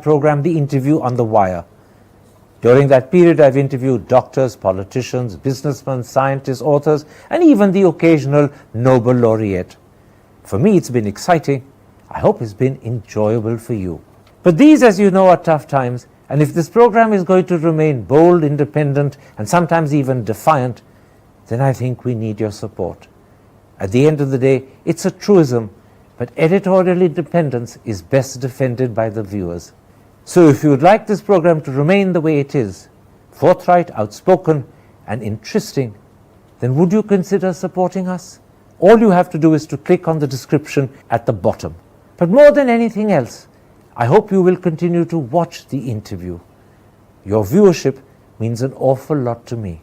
program, The Interview on the Wire. During that period, I've interviewed doctors, politicians, businessmen, scientists, authors, and even the occasional Nobel laureate. For me, it's been exciting. I hope it's been enjoyable for you. But these, as you know, are tough times, and if this program is going to remain bold, independent, and sometimes even defiant, then I think we need your support. At the end of the day, it's a truism, but editorial independence is best defended by the viewers. So if you would like this program to remain the way it is, forthright, outspoken, and interesting, then would you consider supporting us? All you have to do is to click on the description at the bottom. But more than anything else, I hope you will continue to watch the interview. Your viewership means an awful lot to me.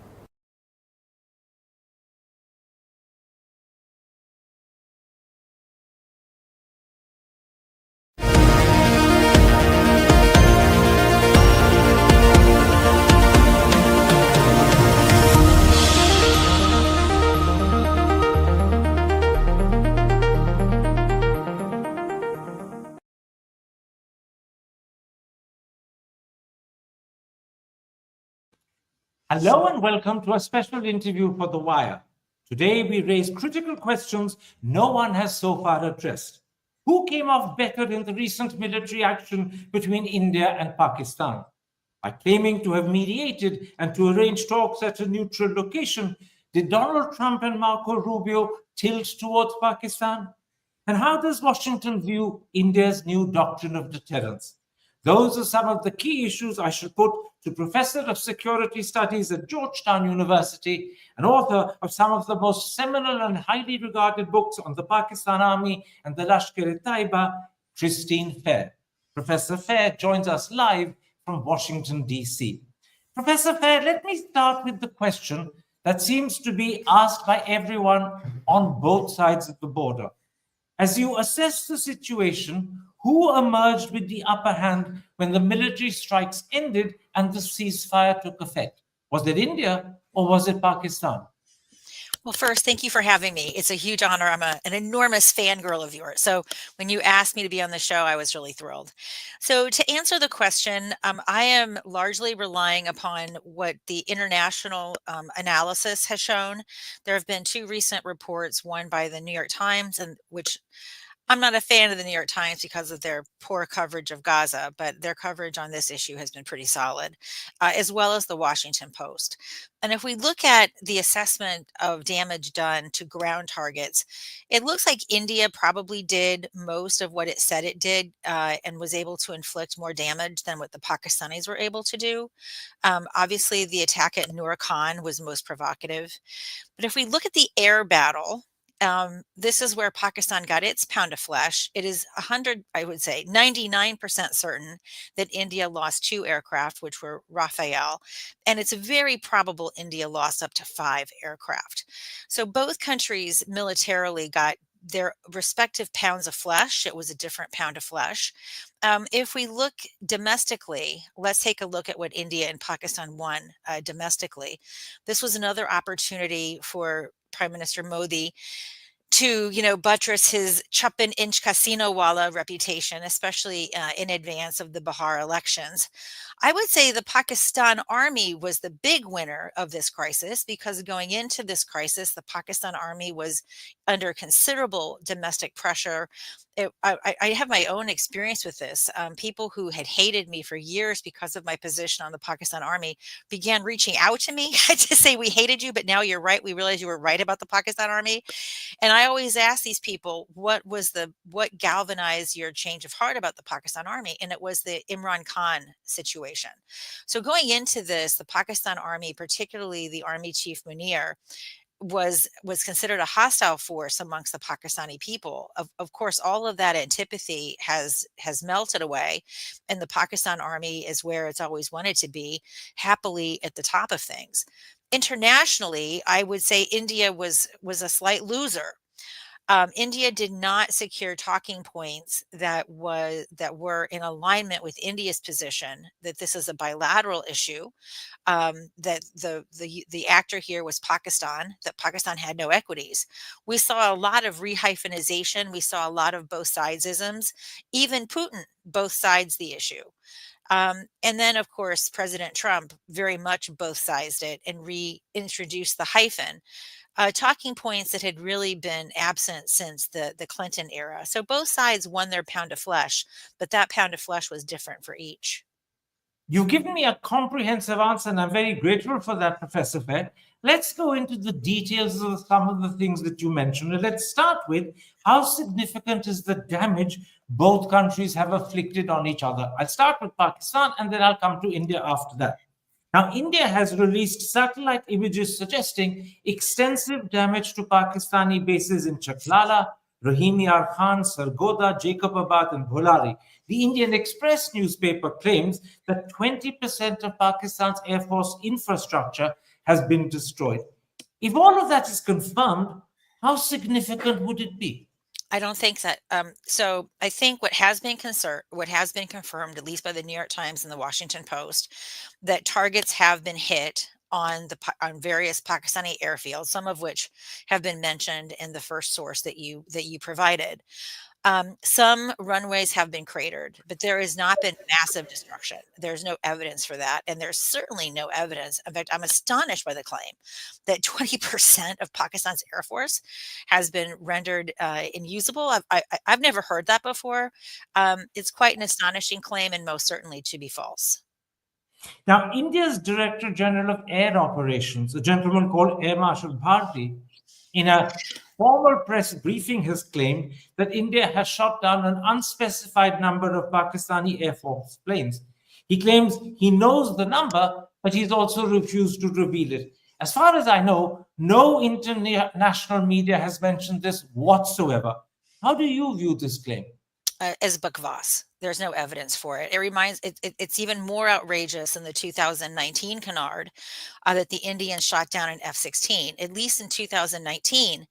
Hello and welcome to a special interview for The Wire. Today we raise critical questions no one has so far addressed. Who came off better in the recent military action between India and Pakistan? By claiming to have mediated and to arrange talks at a neutral location, did Donald Trump and Marco Rubio tilt towards Pakistan? And how does Washington view India's new doctrine of deterrence? Those are some of the key issues I shall put to Professor of Security Studies at Georgetown University and author of some of the most seminal and highly regarded books on the Pakistan Army and the Lashkar-e-Tayyaba, Christine Fair. Professor Fair joins us live from Washington, D.C. Professor Fair, let me start with the question that seems to be asked by everyone on both sides of the border. As you assess the situation, who emerged with the upper hand when the military strikes ended and the ceasefire took effect? Was it India or was it Pakistan? Well, first, thank you for having me. It's a huge honor. I'm an enormous fangirl of yours. So when you asked me to be on the show, I was really thrilled. So to answer the question, I am largely relying upon what the international analysis has shown. There have been two recent reports, one by the New York Times, and which I'm not a fan of the New York Times because of their poor coverage of Gaza, but their coverage on this issue has been pretty solid, as well as the Washington Post. And if we look at the assessment of damage done to ground targets, it looks like India probably did most of what it said it did and was able to inflict more damage than what the Pakistanis were able to do. Obviously, the attack at Nur Khan was most provocative. But if we look at the air battle, this is where Pakistan got its pound of flesh. It is 99% certain that India lost 2 aircraft, which were Rafale, and it's very probable India lost up to 5 aircraft. So both countries militarily got their respective pounds of flesh. It was a different pound of flesh. If we look domestically, let's take a look at what India and Pakistan won domestically. This was another opportunity for Prime Minister Modi to, buttress his chuppin inch casino wala reputation, especially in advance of the Bihar elections. I would say the Pakistan army was the big winner of this crisis because going into this crisis, the Pakistan army was under considerable domestic pressure. I have my own experience with this. People who had hated me for years because of my position on the Pakistan army began reaching out to me to say, we hated you, but now you're right. We realized you were right about the Pakistan army. And I always ask these people, what galvanized your change of heart about the Pakistan army? And it was the Imran Khan situation. So going into this, the Pakistan army, particularly the army chief Munir, was considered a hostile force amongst the Pakistani people. Of course, all of that antipathy has melted away, and the Pakistan army is where it's always wanted to be, happily at the top of things. Internationally, I would say India was a slight loser. India did not secure talking points that were in alignment with India's position that this is a bilateral issue, that the actor here was Pakistan, that Pakistan had no equities. We saw a lot of rehyphenization. We saw a lot of both sidesisms. Even Putin both sides the issue. And then, of course, President Trump very much both sized it and reintroduced the hyphen, talking points that had really been absent since the Clinton era. So both sides won their pound of flesh, but that pound of flesh was different for each. You've given me a comprehensive answer, and I'm very grateful for that, Professor Fair. Let's go into the details of some of the things that you mentioned. And let's start with how significant is the damage both countries have afflicted on each other. I'll start with Pakistan, and then I'll come to India after that. Now, India has released satellite images suggesting extensive damage to Pakistani bases in Chaklala, Rahim Yar Khan, Sargoda, Jacobabad, and Bholari. The Indian Express newspaper claims that 20% of Pakistan's Air Force infrastructure has been destroyed. If all of that is confirmed, how significant would it be? I don't think that. So I think what has been confirmed, at least by the New York Times and the Washington Post, that targets have been hit on various Pakistani airfields, some of which have been mentioned in the first source that you provided. Some runways have been cratered, but there has not been massive destruction. There's no evidence for that. And there's certainly no evidence. In fact, I'm astonished by the claim that 20% of Pakistan's Air Force has been rendered unusable. I've never heard that before. It's quite an astonishing claim and most certainly to be false. Now, India's Director General of Air Operations, a gentleman called Air Marshal Bharti, in a formal press briefing has claimed that India has shot down an unspecified number of Pakistani Air Force planes. He claims he knows the number, but he's also refused to reveal it. As far as I know, no international media has mentioned this whatsoever. How do you view this claim? As bakwas. There's no evidence for it. It's even more outrageous in the 2019 canard that the Indians shot down an F-16. At least in 2019,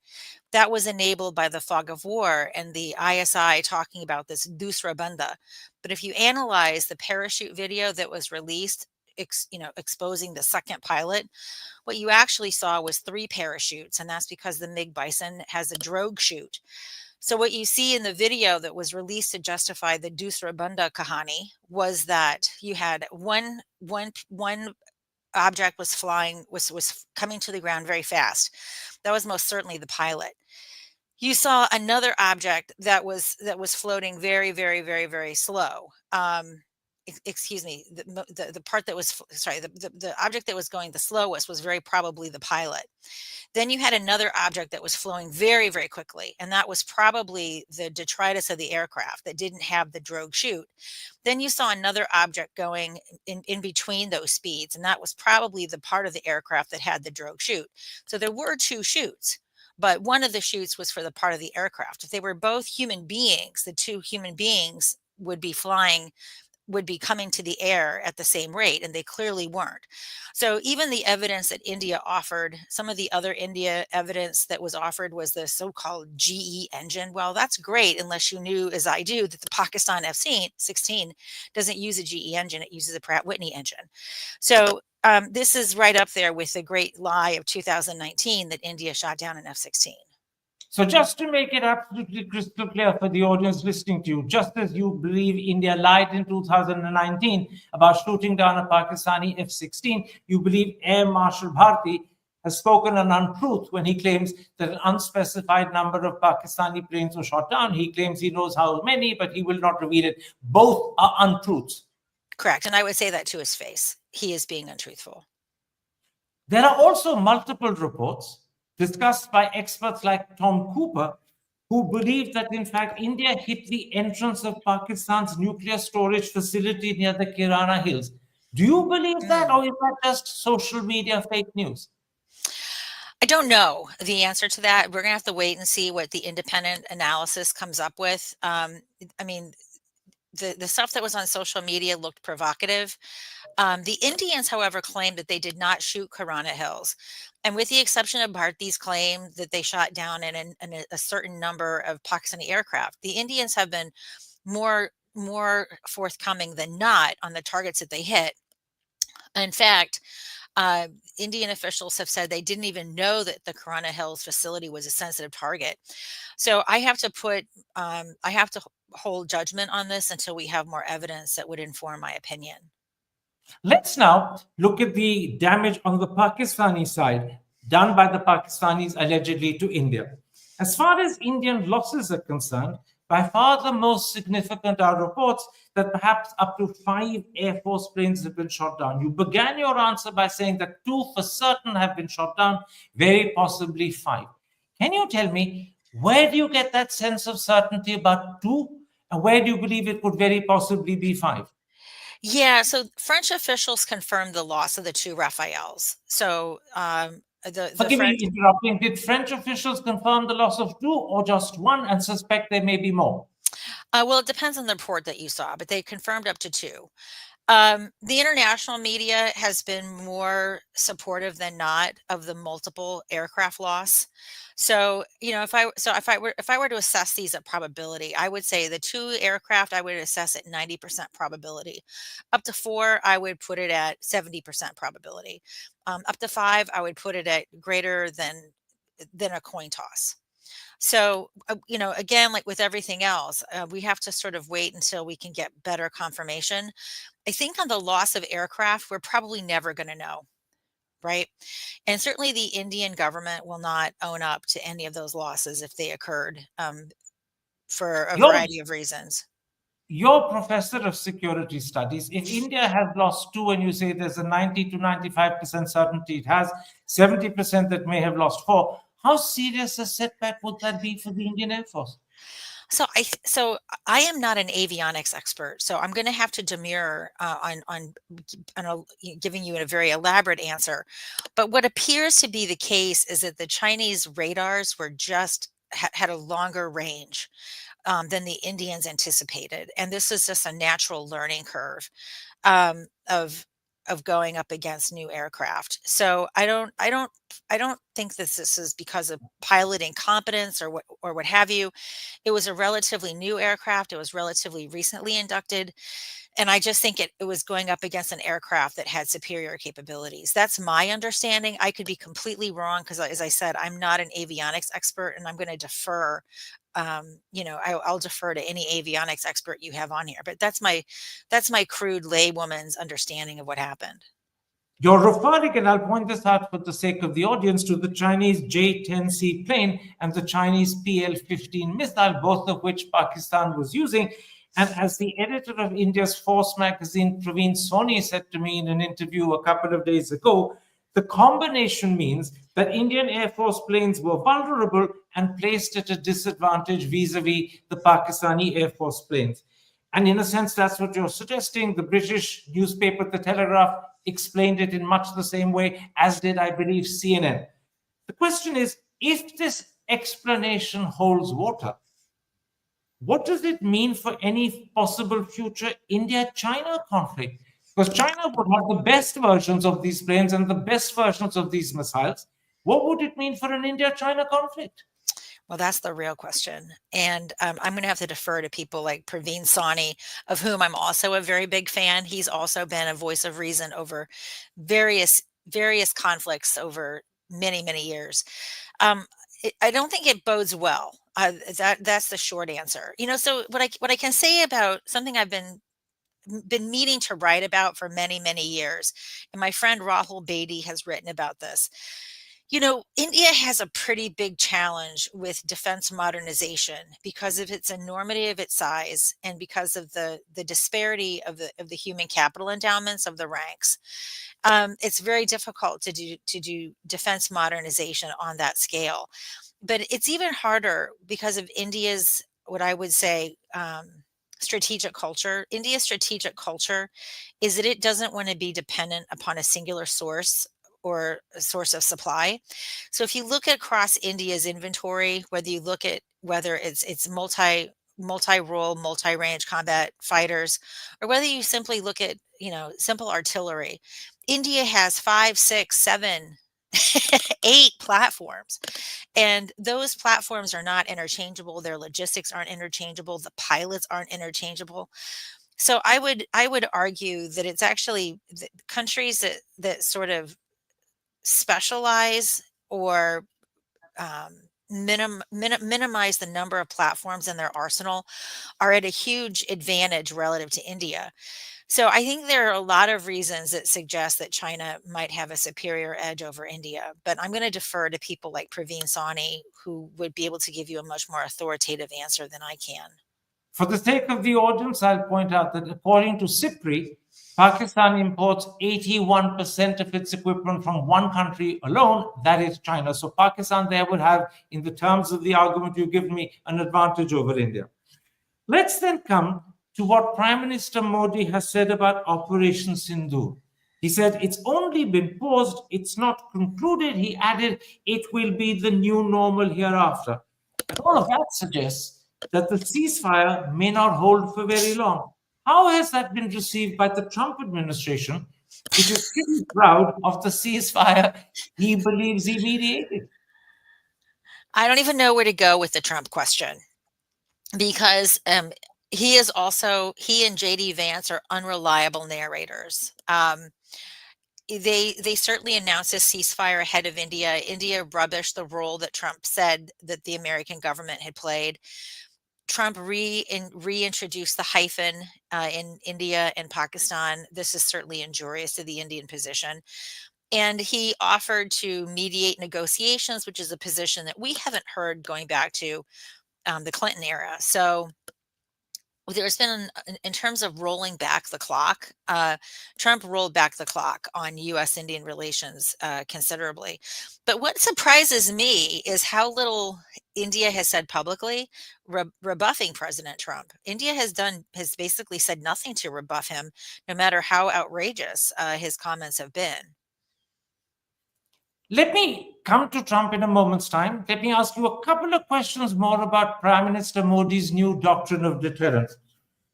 that was enabled by the fog of war and the ISI talking about this dusra banda. But if you analyze the parachute video that was released, exposing the second pilot, what you actually saw was 3 parachutes, and that's because the MiG Bison has a drogue chute. So what you see in the video that was released to justify the Dusra Banda Kahani was that you had one object was flying, was coming to the ground very fast. That was most certainly the pilot. You saw another object that was floating very, very, very, very slow. Excuse me, the part that was, sorry, the object that was going the slowest was very probably the pilot. Then you had another object that was flowing very, very quickly, and that was probably the detritus of the aircraft that didn't have the drogue chute. Then you saw another object going in between those speeds, and that was probably the part of the aircraft that had the drogue chute. So there were 2 chutes, but one of the chutes was for the part of the aircraft. If they were both human beings, the 2 human beings would be coming to the air at the same rate, and they clearly weren't. So even the evidence that India offered, some of the other India evidence that was offered was the so-called GE engine. Well, that's great unless you knew, as I do, that the Pakistan F-16 doesn't use a GE engine, it uses a Pratt Whitney engine. So this is right up there with the great lie of 2019 that India shot down an F-16. So just to make it absolutely crystal clear for the audience listening to you, just as you believe India lied in 2019 about shooting down a Pakistani F-16, you believe Air Marshal Bharti has spoken an untruth when he claims that an unspecified number of Pakistani planes were shot down. He claims he knows how many, but he will not reveal it. Both are untruths. Correct. And I would say that to his face. He is being untruthful. There are also multiple reports discussed by experts like Tom Cooper, who believe that, in fact, India hit the entrance of Pakistan's nuclear storage facility near the Kirana Hills. Do you believe that, or is that just social media fake news? I don't know the answer to that. We're going to have to wait and see what the independent analysis comes up with. I mean, the stuff that was on social media looked provocative. The Indians, however, claimed that they did not shoot Corona Hills. And with the exception of Bharti's claim that they shot down a certain number of Pakistani aircraft, the Indians have been more forthcoming than not on the targets that they hit. In fact, uh, Indian officials have said they didn't even know that the Corona Hills facility was a sensitive target. So I have to hold judgment on this until we have more evidence that would inform my opinion. Let's now look at the damage on the Pakistani side done by the Pakistanis allegedly to India. As far as Indian losses are concerned, by far the most significant are reports that perhaps up to 5 Air Force planes have been shot down. You began your answer by saying that 2 for certain have been shot down, very possibly 5. Can you tell me, where do you get that sense of certainty about 2? And where do you believe it could very possibly be 5? Yeah, so French officials confirmed the loss of the 2 Rafales. So, the Forgive French me interrupting. Did French officials confirm the loss of 2 or just 1 and suspect there may be more? well, it depends on the report that you saw, but they confirmed up to 2. The international media has been more supportive than not of the multiple aircraft loss. So, if I were to assess these at probability, I would say the 2 aircraft I would assess at 90% probability. Up to 4, I would put it at 70% probability. Up to 5, I would put it at greater than a coin toss. So, again, like with everything else, we have to sort of wait until we can get better confirmation. I think on the loss of aircraft, we're probably never going to know, right? And certainly the Indian government will not own up to any of those losses if they occurred, for a You're, variety of reasons. you're professor of security studies. If India has lost 2 and you say there's a 90 to 95% certainty it has, 70% that may have lost 4, how serious a setback would that be for the Indian Air Force? So I am not an avionics expert, so I'm going to have to demur giving you a very elaborate answer. But what appears to be the case is that the Chinese radars were just had a longer range, than the Indians anticipated, and this is just a natural learning curve, um, of going up against new aircraft. So I don't think this is because of pilot incompetence or what have you. It was a relatively new aircraft. It was relatively recently inducted. And I just think it was going up against an aircraft that had superior capabilities. That's my understanding. I could be completely wrong because, as I said, I'm not an avionics expert, and I'm going to defer. I'll defer to any avionics expert you have on here. But that's my crude laywoman's understanding of what happened. You're referring, and I'll point this out for the sake of the audience, to the Chinese J-10C plane and the Chinese PL-15 missile, both of which Pakistan was using. And as the editor of India's Force magazine, Praveen Soni, said to me in an interview a couple of days ago, the combination means that Indian Air Force planes were vulnerable and placed at a disadvantage vis-a-vis the Pakistani Air Force planes. And in a sense, that's what you're suggesting. The British newspaper, The Telegraph, explained it in much the same way, as did, I believe, CNN. The question is, if this explanation holds water, what does it mean for any possible future India-China conflict? Because China would have the best versions of these planes and the best versions of these missiles. What would it mean for an India-China conflict? Well, that's the real question. And I'm going to have to defer to people like Praveen Sani, of whom I'm also a very big fan. He's also been a voice of reason over various conflicts over many years. Um, I don't think it bodes well. That's the short answer. So what I can say about something I've been meaning to write about for many years, and my friend Rahul Bedi has written about this. India has a pretty big challenge with defense modernization because of its enormity of its size and because of the disparity of the human capital endowments of the ranks. It's very difficult to do defense modernization on that scale, but it's even harder because of India's, what I would say, strategic culture. India's strategic culture is that it doesn't want to be dependent upon a singular source or a source of supply. So if you look across India's inventory, whether it's multi-role, multi-range combat fighters, or whether you simply look at, simple artillery. India has 5, 6, 7, 8 platforms. And those platforms are not interchangeable. Their logistics aren't interchangeable. The pilots aren't interchangeable. So I would argue that it's actually the countries that sort of specialize or minimize the number of platforms in their arsenal are at a huge advantage relative to India. So I think there are a lot of reasons that suggest that China might have a superior edge over India, but I'm going to defer to people like Praveen Sawhney, who would be able to give you a much more authoritative answer than I can. For the sake of the audience, I'll point out that according to SIPRI, Pakistan imports 81% of its equipment from one country alone, that is China. So Pakistan there would have, in the terms of the argument you've given me, an advantage over India. Let's then come to what Prime Minister Modi has said about Operation Sindoor. He said it's only been paused, it's not concluded. He added it will be the new normal hereafter. And all of that suggests that the ceasefire may not hold for very long. How has that been received by the Trump administration, which is pretty proud of the ceasefire he believes he mediated? I don't even know where to go with the Trump question because he and JD Vance are unreliable narrators. They certainly announced a ceasefire ahead of India. India rubbished the role that Trump said that the American government had played. Trump reintroduced the hyphen in India and Pakistan. This is certainly injurious to the Indian position. And he offered to mediate negotiations, which is a position that we haven't heard going back to the Clinton era. So there's been, in terms of rolling back the clock, Trump rolled back the clock on U.S.-Indian relations considerably. But what surprises me is how little India has said publicly rebuffing President Trump. India has basically said nothing to rebuff him, no matter how outrageous his comments have been. Let me come to Trump in a moment's time. Let me ask you a couple of questions more about Prime Minister Modi's new doctrine of deterrence.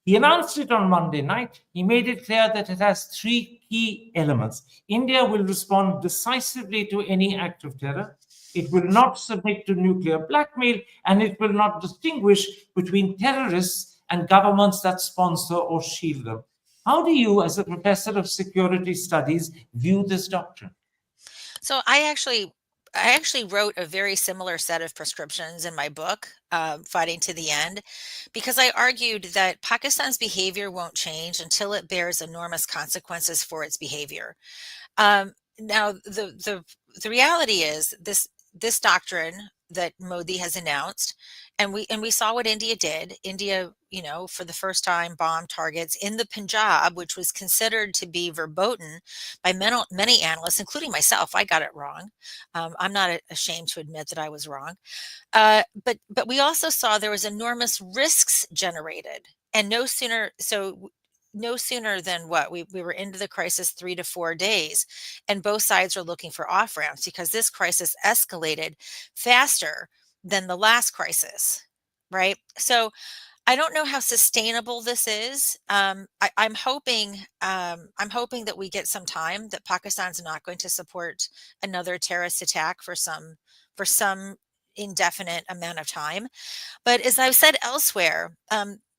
He announced it on Monday night. He made it clear that it has three key elements. India will respond decisively to any act of terror. It will not submit to nuclear blackmail, and it will not distinguish between terrorists and governments that sponsor or shield them. How do you, as a professor of security studies, view this doctrine? So I actually wrote a very similar set of prescriptions in my book, Fighting to the End, because I argued that Pakistan's behavior won't change until it bears enormous consequences for its behavior. Now, the reality is this doctrine that Modi has announced, and we saw what India did. India, for the first time, bombed targets in the Punjab, which was considered to be verboten by many analysts, including myself. I got it wrong. I'm not ashamed to admit that I was wrong. But we also saw there was enormous risks generated, and no sooner than what we were into the crisis 3 to 4 days, and both sides are looking for off ramps because this crisis escalated faster than the last crisis, right? So I don't know how sustainable this is. I'm hoping that we get some time, that Pakistan's not going to support another terrorist attack for some indefinite amount of time. But as I've said elsewhere,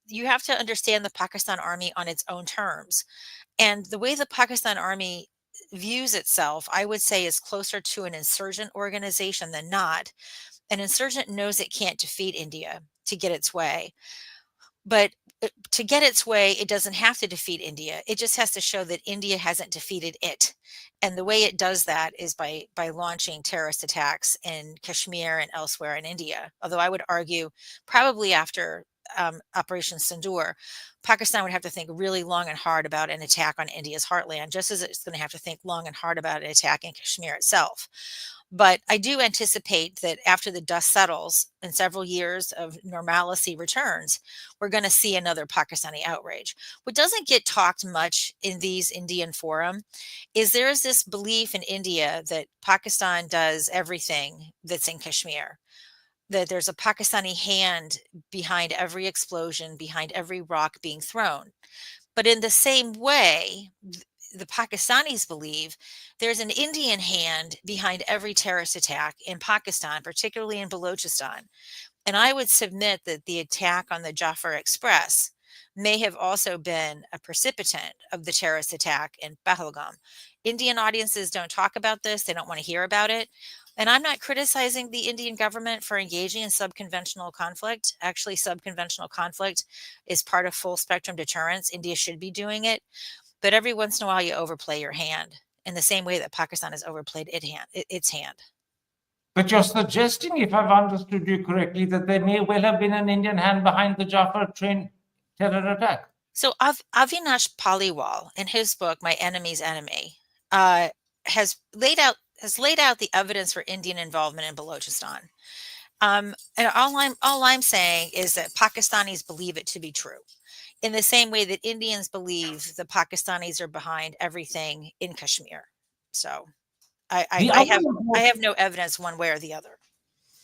you have to understand the Pakistan Army on its own terms. And the way the Pakistan Army views itself, I would say, is closer to an insurgent organization than not. An insurgent knows it can't defeat India to get its way. But to get its way, it doesn't have to defeat India. It just has to show that India hasn't defeated it. And the way it does that is by launching terrorist attacks in Kashmir and elsewhere in India. Although I would argue probably after Operation Sindoor, Pakistan would have to think really long and hard about an attack on India's heartland, just as it's going to have to think long and hard about an attack in Kashmir itself. But I do anticipate that after the dust settles and several years of normalcy returns, we're going to see another Pakistani outrage. What doesn't get talked much in these Indian forum is there is this belief in India that Pakistan does everything that's in Kashmir. that there's a Pakistani hand behind every explosion, behind every rock being thrown. But in the same way, the Pakistanis believe there's an Indian hand behind every terrorist attack in Pakistan, particularly in Balochistan. And I would submit that the attack on the Jaffa Express may have also been a precipitant of the terrorist attack in Pahalgam. Indian audiences don't talk about this. They don't want to hear about it. And I'm not criticizing the Indian government for engaging in subconventional conflict. Actually, subconventional conflict is part of full spectrum deterrence. India should be doing it. But every once in a while, you overplay your hand in the same way that Pakistan has overplayed its hand. But you're suggesting, if I've understood you correctly, that there may well have been an Indian hand behind the Jaffa train terror attack. So Avinash Paliwal, in his book "My Enemy's Enemy," has laid out the evidence for Indian involvement in Balochistan. And all I'm saying is that Pakistanis believe it to be true, in the same way that Indians believe the Pakistanis are behind everything in Kashmir. So I have no evidence one way or the other.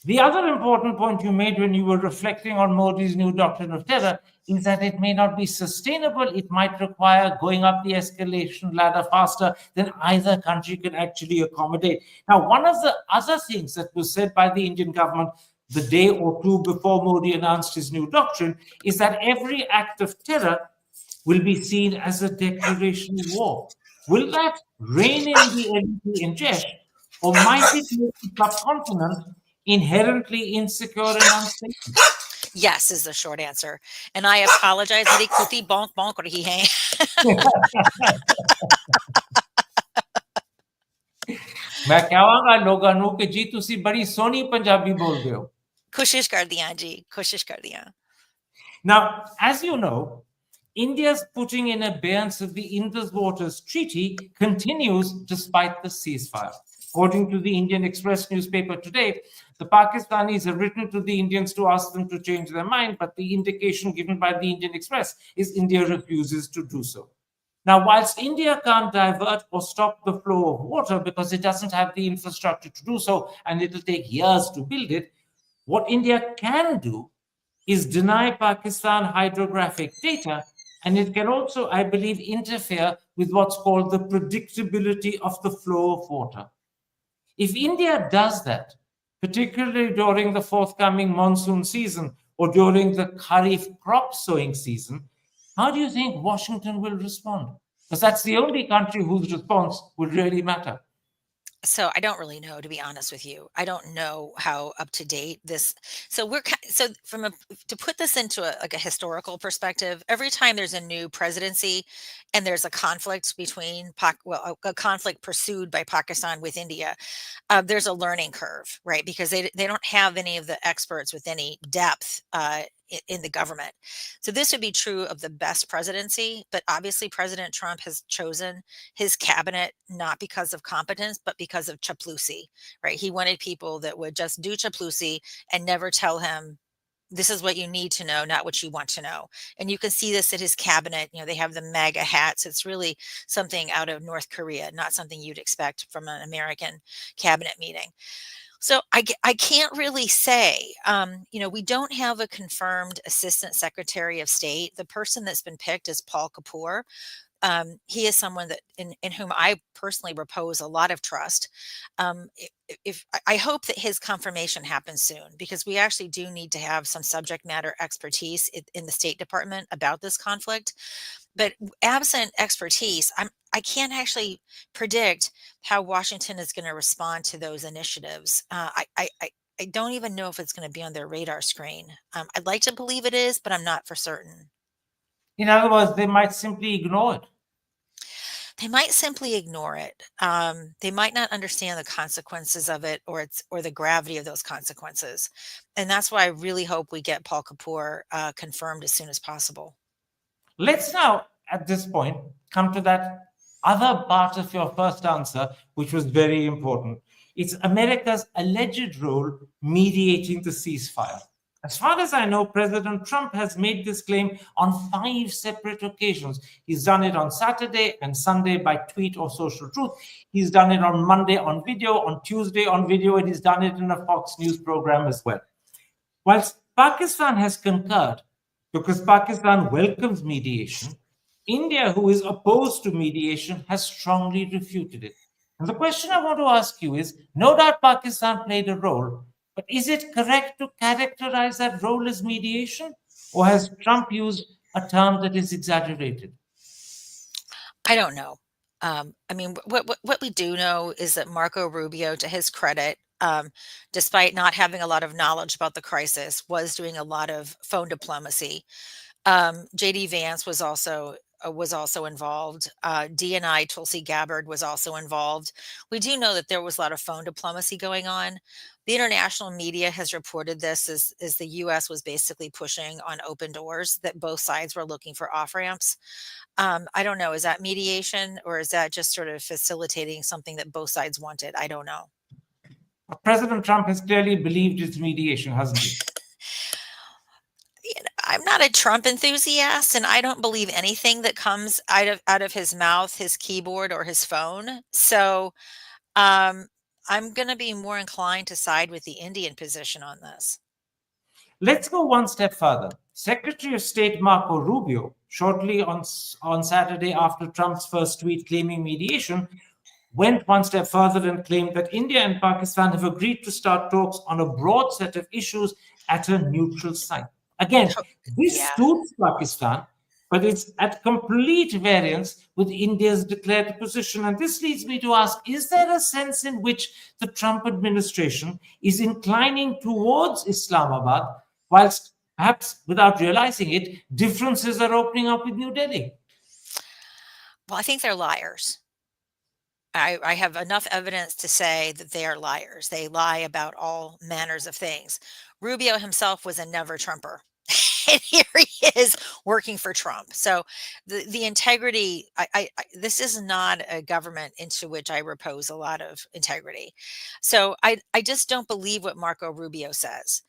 The other important point you made when you were reflecting on Modi's new doctrine of terror is that it may not be sustainable. It might require going up the escalation ladder faster than either country can actually accommodate. Now, one of the other things that was said by the Indian government the day or two before Modi announced his new doctrine is that every act of terror will be seen as a declaration of war. Will that rein in the enemy in jest, or might it make the subcontinent inherently insecure and unstable? Yes, is the short answer. And I apologize. bonk bonk मैं कहांगा लोगों ਨੂੰ कि जी ਤੁਸੀਂ बड़ी सोहनी पंजाबी बोलते हो. कोशिश कर दिया जी, कोशिश कर दिया. Now, as you know, India's putting in abeyance of the Indus Waters Treaty continues despite the ceasefire. According to the Indian Express newspaper today, the Pakistanis have written to the Indians to ask them to change their mind, but the indication given by the Indian Express is India refuses to do so. Now, whilst India can't divert or stop the flow of water because it doesn't have the infrastructure to do so, and it'll take years to build it, what India can do is deny Pakistan hydrographic data, and it can also, I believe, interfere with what's called the predictability of the flow of water. If India does that, particularly during the forthcoming monsoon season or during the Kharif crop sowing season, how do you think Washington will respond? Because that's the only country whose response will really matter. So I don't really know, to be honest with you. I don't know how up to date this. So to put this into a historical perspective, every time there's a new presidency and there's a conflict between a conflict pursued by Pakistan with India, there's a learning curve, right? Because they don't have any of the experts with any depth in the government. So this would be true of the best presidency, but obviously President Trump has chosen his cabinet not because of competence, but because of chaploosi, right? He wanted people that would just do chaploosi and never tell him, this is what you need to know, not what you want to know. And you can see this at his cabinet. They have the MAGA hats. It's really something out of North Korea, not something you'd expect from an American cabinet meeting. So I can't really say, we don't have a confirmed Assistant Secretary of State. The person that's been picked is Paul Kapoor. He is someone that in whom I personally repose a lot of trust. If I hope that his confirmation happens soon, because we actually do need to have some subject matter expertise in the State Department about this conflict. But absent expertise, I can't actually predict how Washington is going to respond to those initiatives. I don't even know if it's going to be on their radar screen. I'd like to believe it is, but I'm not for certain. In other words, they might simply ignore it. They might simply ignore it. They might not understand the consequences of it or the gravity of those consequences. And that's why I really hope we get Paul Kapoor confirmed as soon as possible. Let's now, at this point, come to that other part of your first answer, which was very important. It's America's alleged role mediating the ceasefire. As far as I know, President Trump has made this claim on 5 separate occasions. He's done it on Saturday and Sunday by tweet or social truth. He's done it on Monday on video, on Tuesday on video, and he's done it in a Fox News program as well. Whilst Pakistan has concurred because Pakistan welcomes mediation, India, who is opposed to mediation, has strongly refuted it. And the question I want to ask you is, no doubt Pakistan played a role, but is it correct to characterize that role as mediation? Or has Trump used a term that is exaggerated? I don't know. I mean, what we do know is that Marco Rubio, to his credit, despite not having a lot of knowledge about the crisis, was doing a lot of phone diplomacy. JD Vance was also involved. DNI Tulsi Gabbard was also involved. We do know that there was a lot of phone diplomacy going on. The international media has reported this as the U.S. was basically pushing on open doors, that both sides were looking for off ramps. I don't know. Is that mediation, or is that just sort of facilitating something that both sides wanted? I don't know. President Trump has clearly believed it's mediation, hasn't he? I'm not a Trump enthusiast, and I don't believe anything that comes out of his mouth, his keyboard, or his phone. So um, I'm going to be more inclined to side with the Indian position on this. Let's go one step further. Secretary of State Marco Rubio, shortly on Saturday after Trump's first tweet claiming mediation, went one step further and claimed that India and Pakistan have agreed to start talks on a broad set of issues at a neutral site. Again, this Yeah. suits Pakistan, but it's at complete variance with India's declared position. And this leads me to ask, is there a sense in which the Trump administration is inclining towards Islamabad, whilst perhaps without realizing it, differences are opening up with New Delhi? Well, I think they're liars. I have enough evidence to say that they are liars. They lie about all manners of things. Rubio himself was a never Trumper. And here he is working for Trump. So the integrity, this is not a government into which I repose a lot of integrity. So I just don't believe what Marco Rubio says.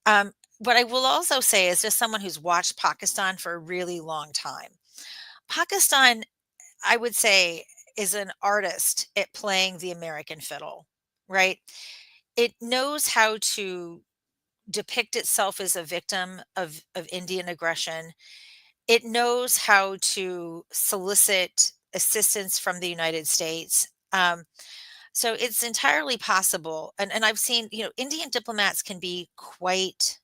What I will also say is, just someone who's watched Pakistan for a really long time. Pakistan, I would say, is an artist at playing the American fiddle, right? It knows how to depict itself as a victim of Indian aggression. It knows how to solicit assistance from the United States. So it's entirely possible. And I've seen, Indian diplomats can be quite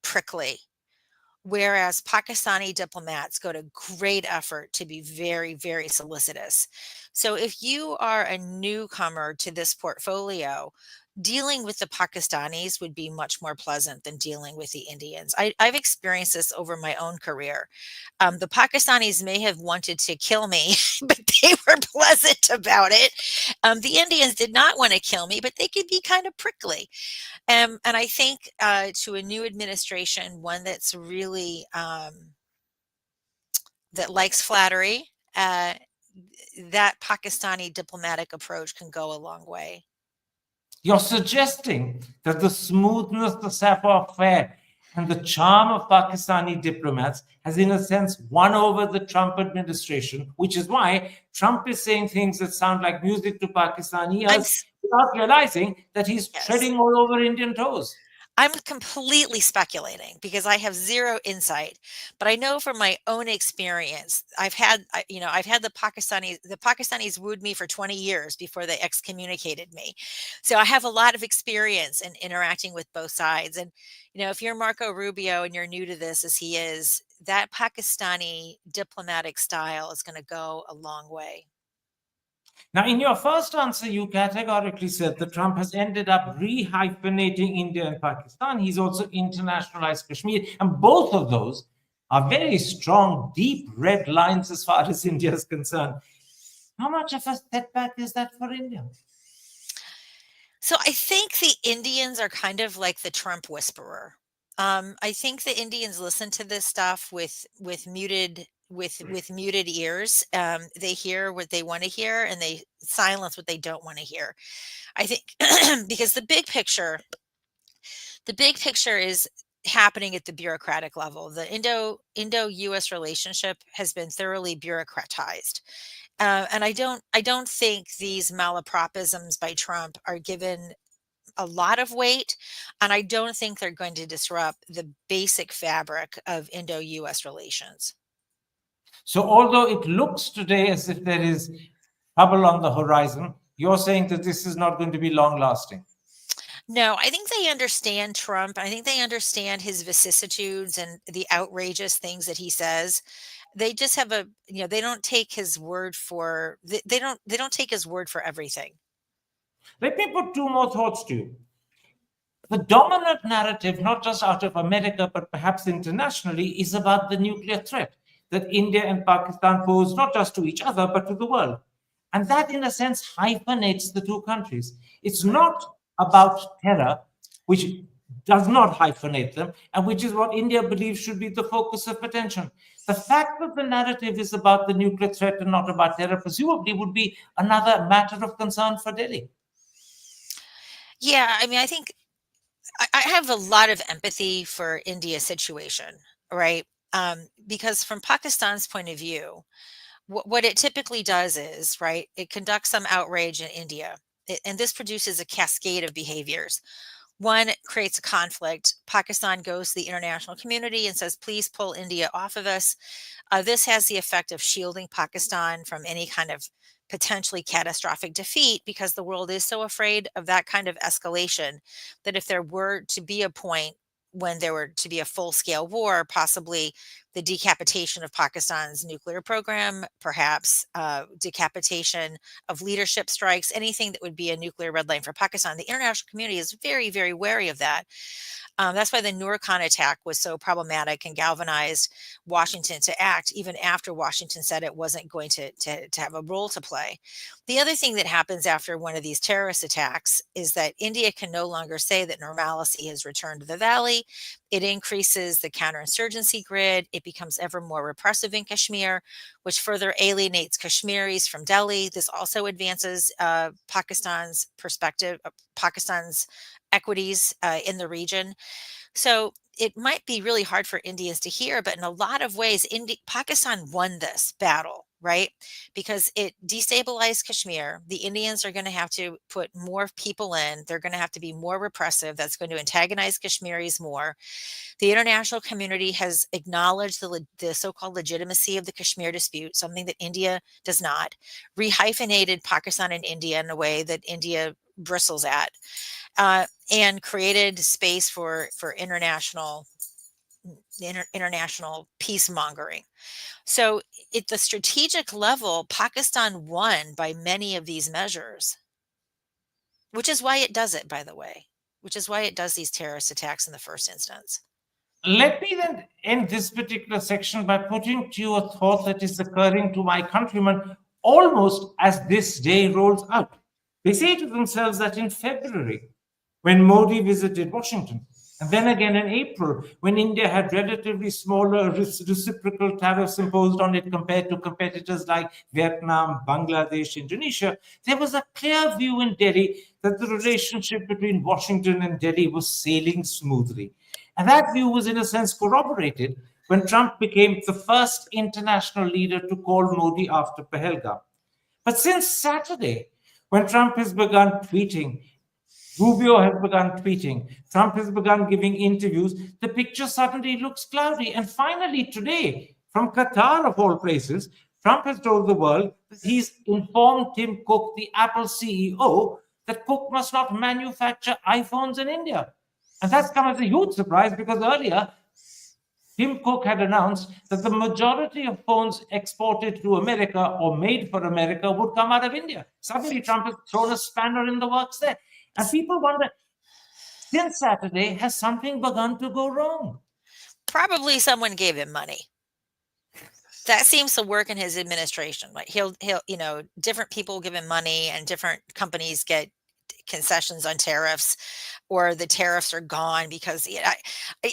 prickly, whereas Pakistani diplomats go to great effort to be very, very solicitous. So if you are a newcomer to this portfolio, dealing with the Pakistanis would be much more pleasant than dealing with the Indians. I've experienced this over my own career. The Pakistanis may have wanted to kill me, but they were pleasant about it. The Indians did not want to kill me, but they could be kind of prickly. And I think to a new administration, one that's really that likes flattery, that Pakistani diplomatic approach can go a long way. You're suggesting that the smoothness, the saffron fare, and the charm of Pakistani diplomats has, in a sense, won over the Trump administration, which is why Trump is saying things that sound like music to Pakistani ears without realizing that he's treading all over Indian toes. I'm completely speculating because I have zero insight, but I know from my own experience, I've had the Pakistanis wooed me for 20 years before they excommunicated me. So I have a lot of experience in interacting with both sides. And, if you're Marco Rubio and you're new to this as he is, that Pakistani diplomatic style is going to go a long way. Now, in your first answer, you categorically said that Trump has ended up rehyphenating India and Pakistan. He's also internationalized Kashmir. And both of those are very strong, deep red lines as far as India is concerned. How much of a setback is that for India? So I think the Indians are kind of like the Trump whisperer. I think the Indians listen to this stuff with muted ears. They hear what they want to hear, and they silence what they don't want to hear. I think because the big picture is happening at the bureaucratic level. The Indo-US relationship has been thoroughly bureaucratized. And I don't think these malapropisms by Trump are given a lot of weight, and I don't think they're going to disrupt the basic fabric of Indo-US relations. So, although it looks today as if there is trouble on the horizon, you're saying that this is not going to be long lasting. No, I think they understand Trump. I think they understand his vicissitudes and the outrageous things that he says. They just have they don't take his word for they don't take his word for everything. Let me put two more thoughts to you. The dominant narrative, not just out of America, but perhaps internationally, is about the nuclear threat that India and Pakistan pose not just to each other, but to the world. And that, in a sense, hyphenates the two countries. It's not about terror, which does not hyphenate them, and which is what India believes should be the focus of attention. The fact that the narrative is about the nuclear threat and not about terror, presumably, would be another matter of concern for Delhi. Yeah, I mean, I think I have a lot of empathy for India's situation, right? Because from Pakistan's point of view, what it typically does is, right, it conducts some outrage in India, and this produces a cascade of behaviors. One creates a conflict. Pakistan goes to the international community and says, please pull India off of us. This has the effect of shielding Pakistan from any kind of potentially catastrophic defeat because the world is so afraid of that kind of escalation that if there were to be a point when there were to be a full scale war, possibly the decapitation of Pakistan's nuclear program, perhaps decapitation of leadership strikes, anything that would be a nuclear red line for Pakistan. The international community is very, very wary of that. That's why the Nur Khan attack was so problematic and galvanized Washington to act, even after Washington said it wasn't going to have a role to play. The other thing that happens after one of these terrorist attacks is that India can no longer say that normalcy has returned to the valley. It increases the counterinsurgency grid. It becomes ever more repressive in Kashmir, which further alienates Kashmiris from Delhi. This also advances Pakistan's perspective, Pakistan's equities in the region. So it might be really hard for Indians to hear, but in a lot of ways, Pakistan won this battle, right? Because it destabilized Kashmir. The Indians are going to have to put more people in. They're going to have to be more repressive. That's going to antagonize Kashmiris more. The international community has acknowledged the so-called legitimacy of the Kashmir dispute, something that India does not. Rehyphenated Pakistan and India in a way that India bristles at. And created space for international peace mongering. So at the strategic level, Pakistan won by many of these measures, which is why it does it, by the way, which is why it does these terrorist attacks in the first instance. Let me then end this particular section by putting to you a thought that is occurring to my countrymen almost as this day rolls out. They say to themselves that in February, when Modi visited Washington, and then again in April, when India had relatively smaller reciprocal tariffs imposed on it compared to competitors like Vietnam, Bangladesh, Indonesia, there was a clear view in Delhi that the relationship between Washington and Delhi was sailing smoothly. And that view was, in a sense, corroborated when Trump became the first international leader to call Modi after Pahalgam. But since Saturday, when Trump has begun tweeting, Rubio has begun tweeting, Trump has begun giving interviews, the picture suddenly looks cloudy. And finally, today, from Qatar, of all places, Trump has told the world that he's informed Tim Cook, the Apple CEO, that Cook must not manufacture iPhones in India. And that's come as a huge surprise because earlier, Tim Cook had announced that the majority of phones exported to America or made for America would come out of India. Suddenly, Trump has thrown a spanner in the works there. And people wonder, since Saturday, has something begun to go wrong? Probably someone gave him money. That seems to work in his administration. Like he'll, different people give him money and different companies get concessions on tariffs, or the tariffs are gone because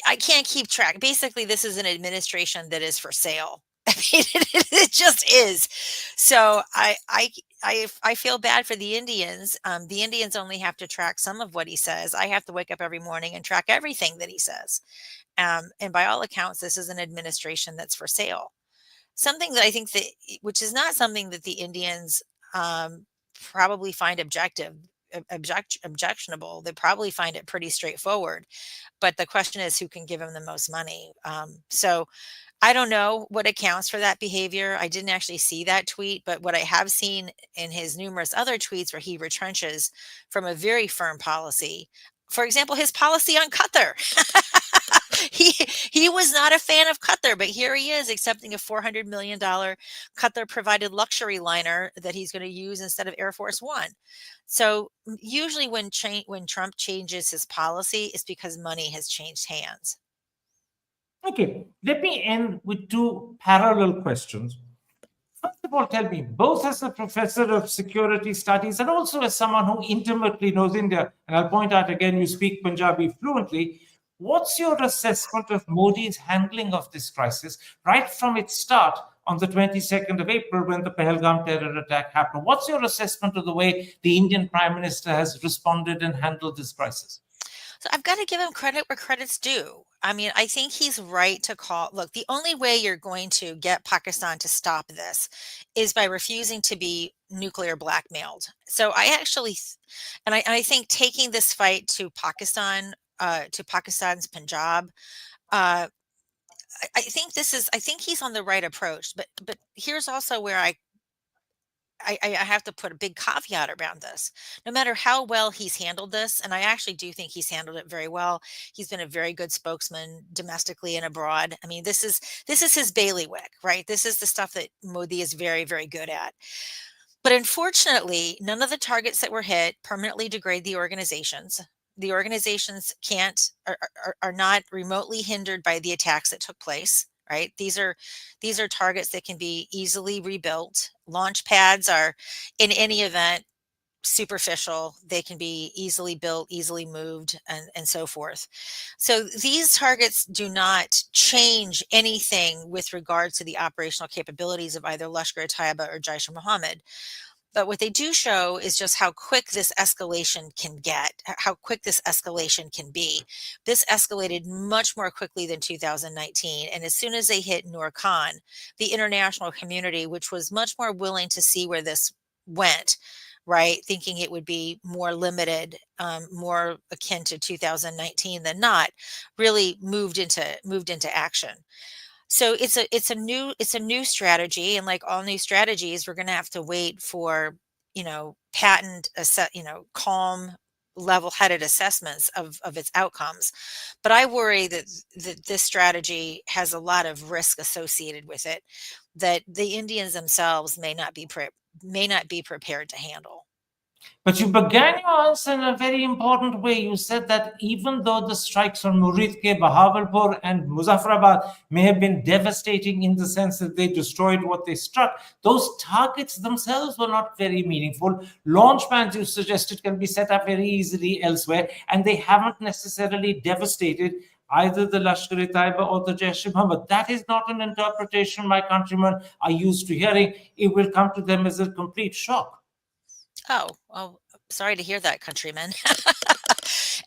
I can't keep track. Basically, this is an administration that is for sale. I mean, it just is. So I feel bad for the Indians. The Indians only have to track some of what he says. I have to wake up every morning and track everything that he says. And by all accounts, this is an administration that's for sale. Something that I think which is not something that the Indians probably find objective. objectionable. They probably find it pretty straightforward. But the question is who can give him the most money. So I don't know what accounts for that behavior. I didn't actually see that tweet, but what I have seen in his numerous other tweets where he retrenches from a very firm policy, for example, his policy on Qatar. he he was not a fan of Qatar, but here he is accepting a $400 million Qatar provided luxury liner that he's going to use instead of Air Force One. So usually when Trump changes his policy, it's because money has changed hands. Okay, let me end with two parallel questions. First of all, tell me, both as a professor of security studies and also as someone who intimately knows India, and I'll point out again, you speak Punjabi fluently. What's your assessment of Modi's handling of this crisis right from its start on the 22nd of April when the Pahalgam terror attack happened? What's your assessment of the way the Indian Prime Minister has responded and handled this crisis? So I've got to give him credit where credit's due. I mean, I think he's right to call. Look, the only way you're going to get Pakistan to stop this is by refusing to be nuclear blackmailed. So I actually, and I think taking this fight to Pakistan, to Pakistan's Punjab, uh, I think I think he's on the right approach. But here's also where I have to put a big caveat around this. No matter how well he's handled this, and I actually do think he's handled it very well. He's been a very good spokesman domestically and abroad. I mean, this is his bailiwick, right? This is the stuff that Modi is very, very good at. But unfortunately, none of the targets that were hit permanently degrade the organizations. The organizations are not remotely hindered by the attacks that took place. Right. These are targets that can be easily rebuilt. Launch pads are, in any event, superficial. They can be easily built, easily moved, and so forth. So these targets do not change anything with regards to the operational capabilities of either Lashkar-e-Tayyaba or Jaish-e-Mohammed. But what they do show is just how quick this escalation can get, how quick this escalation can be. This escalated much more quickly than 2019. And as soon as they hit Nur Khan, the international community, which was much more willing to see where this went, right, thinking it would be more limited, more akin to 2019 than not, really moved into action. So it's a new strategy, and like all new strategies, we're going to have to wait for calm, level-headed assessments of its outcomes. But I worry that this strategy has a lot of risk associated with it that the Indians themselves may not be prepared to handle. But you began your answer in a very important way. You said that even though the strikes on Muridke, Bahawalpur, and Muzaffarabad may have been devastating in the sense that they destroyed what they struck, those targets themselves were not very meaningful. Launch pads, you suggested, can be set up very easily elsewhere, and they haven't necessarily devastated either the Lashkar-e-Taiba or the Jaish-e-Mohammed. That is not an interpretation my countrymen are used to hearing. It will come to them as a complete shock. Oh, well, sorry to hear that, countrymen.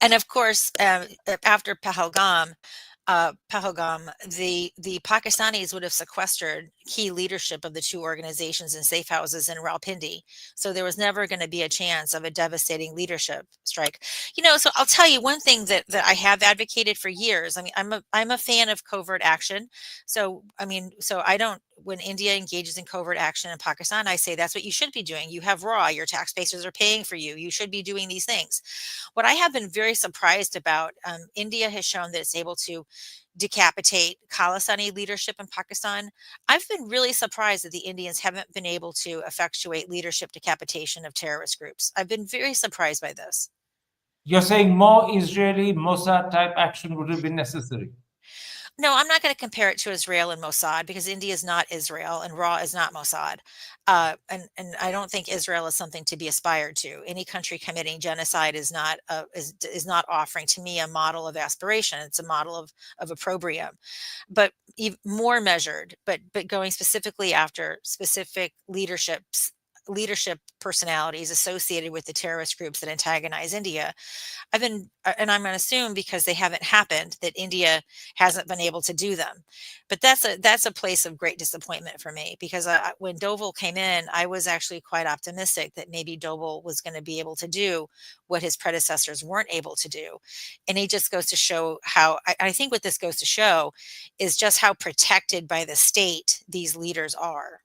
And of course, after Pahalgam, the Pakistanis would have sequestered key leadership of the two organizations in safe houses in Rawalpindi. So there was never going to be a chance of a devastating leadership strike. So I'll tell you one thing that I have advocated for years. I mean, I'm a fan of covert action. So I don't. When India engages in covert action in Pakistan, I say that's what you should be doing. You have raw, your taxpayers are paying for you. You should be doing these things. What I have been very surprised about, India has shown that it's able to decapitate Khalistani leadership in Pakistan. I've been really surprised that the Indians haven't been able to effectuate leadership decapitation of terrorist groups. I've been very surprised by this. You're saying more Israeli Mossad type action would have been necessary? No, I'm not going to compare it to Israel and Mossad because India is not Israel and Raw is not Mossad. And I don't think Israel is something to be aspired to. Any country committing genocide is not offering to me a model of aspiration. It's a model of opprobrium, but more measured. But going specifically after specific leaderships leadership personalities associated with the terrorist groups that antagonize India. And I'm going to assume because they haven't happened that India hasn't been able to do them. But that's a place of great disappointment for me, because when Doval came in, I was actually quite optimistic that maybe Doval was going to be able to do what his predecessors weren't able to do. And he just goes to show how, I think what this goes to show is just how protected by the state these leaders are.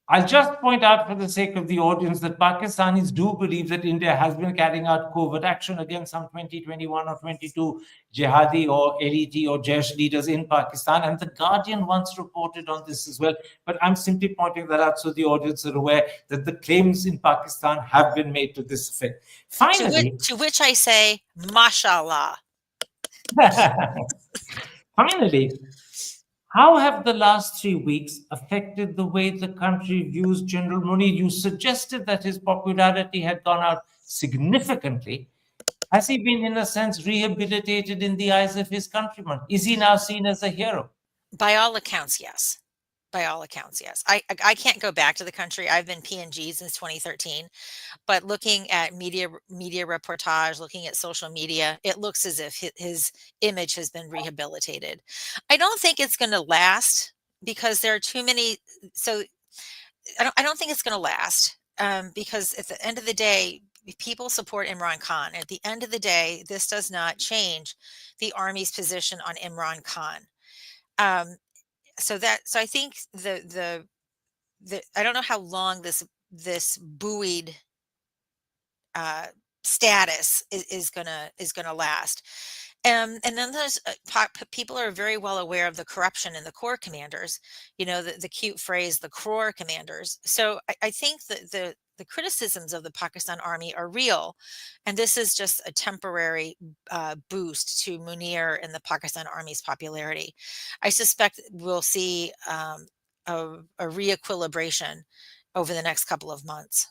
I'll just point out for the sake of the audience that Pakistanis do believe that India has been carrying out covert action against some 20, 21 or 22 jihadi or LET or Jaish leaders in Pakistan. And The Guardian once reported on this as well. But I'm simply pointing that out so the audience are aware that the claims in Pakistan have been made to this effect. Finally, to which I say, mashallah. Finally, how have the last 3 weeks affected the way the country views General Munir? You suggested that his popularity had gone out significantly. Has he been, in a sense, rehabilitated in the eyes of his countrymen? Is he now seen as a hero? By all accounts, yes. By all accounts, yes. I can't go back to the country. I've been PNG since 2013, but looking at media reportage, looking at social media, it looks as if his image has been rehabilitated. I don't think it's going to last, because there are too many. So I don't think it's going to last, because at the end of the day, people support Imran Khan. At the end of the day, this does not change the army's position on Imran Khan. So I think the I don't know how long this buoyed status is gonna last. And then there's people are very well aware of the corruption in the corps commanders. You know, the cute phrase, the corps commanders. So I think that the criticisms of the Pakistan army are real, and this is just a temporary boost to Munir and the Pakistan army's popularity. I suspect we'll see a reequilibration over the next couple of months.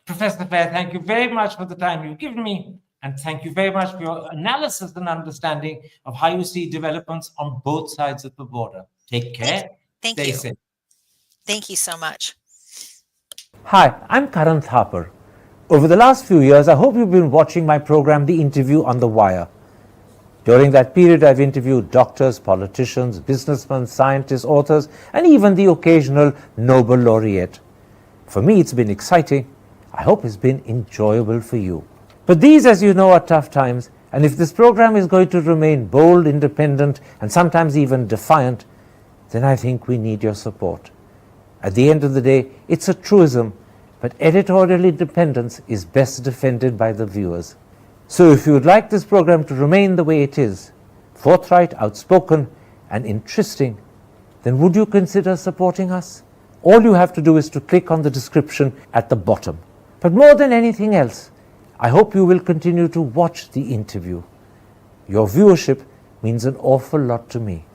Professor Fair, thank you very much for the time you've given me. And thank you very much for your analysis and understanding of how you see developments on both sides of the border. Take care. Thank Stay you. safe. Thank you so much. Hi, I'm Karan Thapar. Over the last few years, I hope you've been watching my program, The Interview on the Wire. During that period, I've interviewed doctors, politicians, businessmen, scientists, authors, and even the occasional Nobel laureate. For me, it's been exciting. I hope it's been enjoyable for you. But these, as you know, are tough times, and if this program is going to remain bold, independent, and sometimes even defiant, then I think we need your support. At the end of the day, it's a truism, but editorial independence is best defended by the viewers. So if you would like this program to remain the way it is, forthright, outspoken, and interesting, then would you consider supporting us? All you have to do is to click on the description at the bottom. But more than anything else, I hope you will continue to watch The Interview. Your viewership means an awful lot to me.